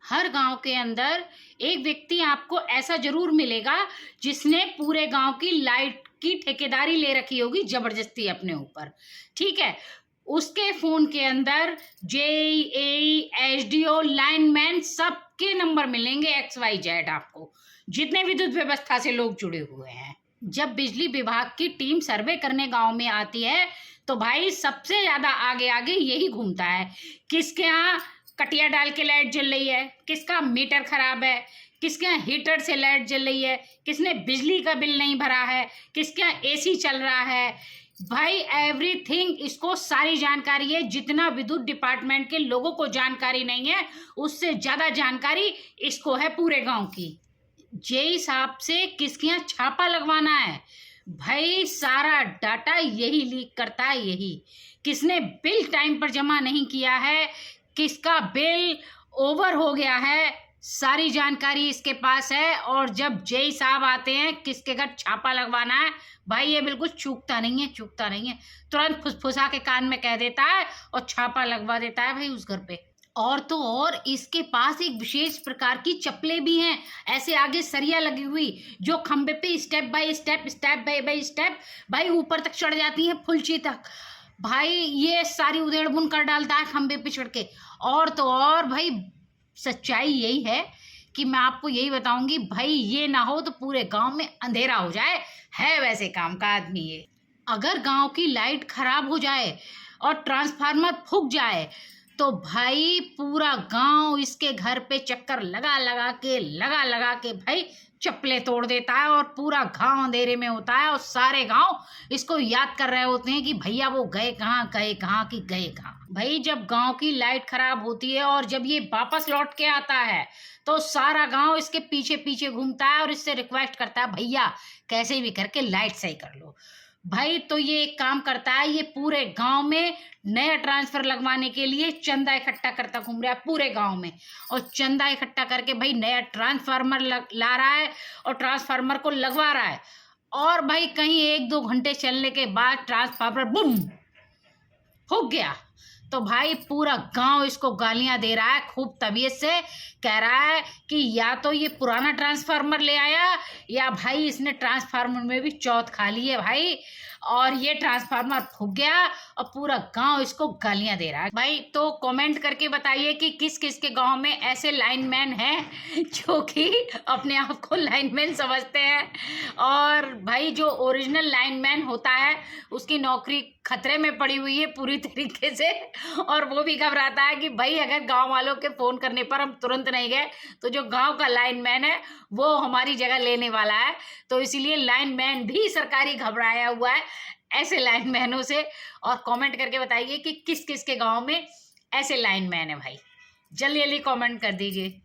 हर गांव के अंदर एक व्यक्ति आपको ऐसा जरूर मिलेगा जिसने पूरे गांव की लाइट की ठेकेदारी ले रखी होगी जबरदस्ती अपने ऊपर। ठीक है, उसके फोन के अंदर JAESDO लाइनमैन सबके नंबर मिलेंगे, XYZ आपको, जितने विद्युत व्यवस्था से लोग जुड़े हुए हैं। जब बिजली विभाग की टीम सर्वे करने गांव में आती है तो भाई सबसे ज्यादा आगे आगे यही घूमता है, किसके यहाँ कटिया डाल के लाइट जल रही है, किसका मीटर खराब है, किसके यहाँ हीटर से लाइट जल रही है, किसने बिजली का बिल नहीं भरा है, किसके यहाँ AC चल रहा है। भाई एवरीथिंग, इसको सारी जानकारी है। जितना विद्युत डिपार्टमेंट के लोगों को जानकारी नहीं है उससे ज्यादा जानकारी इसको है पूरे गांव की। जेई साहब से किसके यहाँ छापा लगवाना है, भाई सारा डाटा यही लीक करता है। यही किसने बिल टाइम पर जमा नहीं किया है, किसका बिल ओवर हो गया है, सारी जानकारी इसके पास है। और जब जेई साहब आते हैं किसके घर छापा लगवाना है, भाई ये बिल्कुल चूकता नहीं है, चूकता नहीं है। तुरंत फुसफुसा के कान में कह देता है और छापा लगवा देता है भाई उस घर पे। और तो और इसके पास एक विशेष प्रकार की चप्पलें भी हैं, ऐसे आगे सरिया लगी हुई, जो खंबे पे step by step, step by step भाई ऊपर तक चढ़ जाती हैं, फुलची तक। भाई ये सारी उधेड़ बुन कर डालता है खंबे पे चढ़ के। और तो और भाई सच्चाई यही है कि मैं आपको यही बताऊंगी, भाई ये ना हो तो पूरे गांव में अंधेरा हो जाए। है वैसे काम का आदमी ये। अगर गांव की लाइट खराब हो जाए और ट्रांसफार्मर फूक जाए तो भाई पूरा गांव इसके घर पे चक्कर लगा लगा के भाई चप्पलें तोड़ देता है और पूरा गांव अंधेरे में होता है। और सारे गांव इसको याद कर रहे होते हैं कि भैया वो गए कहाँ कि गए कहाँ। भाई जब गांव की लाइट खराब होती है और जब ये वापस लौट के आता है तो सारा गांव इसके पीछे पीछे घूमता है और इससे रिक्वेस्ट करता है, भैया कैसे भी करके लाइट सही कर लो। भाई तो ये एक काम करता है, ये पूरे गांव में नया ट्रांसफर लगवाने के लिए चंदा इकट्ठा करता घूम रहा है पूरे गांव में। और चंदा इकट्ठा करके भाई नया ट्रांसफार्मर ला रहा है और ट्रांसफार्मर को लगवा रहा है। और भाई कहीं 1-2 घंटे चलने के बाद ट्रांसफार्मर बुम फूक गया तो भाई पूरा गांव इसको गालियां दे रहा है खूब तबीयत से। कह रहा है कि या तो ये पुराना ट्रांसफार्मर ले आया या भाई इसने ट्रांसफार्मर में भी चौथ खा ली है भाई, और ये ट्रांसफार्मर फूक गया और पूरा गांव इसको गालियां दे रहा है। भाई तो कमेंट करके बताइए कि किस किस के गांव में ऐसे लाइनमैन हैं जो कि अपने आप को लाइनमैन समझते हैं। और भाई जो ओरिजिनल लाइनमैन होता है उसकी नौकरी खतरे में पड़ी हुई है पूरी तरीके से, और वो भी घबराता है कि भाई अगर गांव वालों के फोन करने पर हम तुरंत नहीं गए तो जो गांव का लाइनमैन है वो हमारी जगह लेने वाला है। तो इसीलिए लाइनमैन भी सरकारी घबराया हुआ है ऐसे लाइनमैनों से। और कमेंट करके बताइए कि किस किस के गांव में ऐसे लाइनमैन है भाई, जल्दी जल्दी कमेंट कर दीजिए।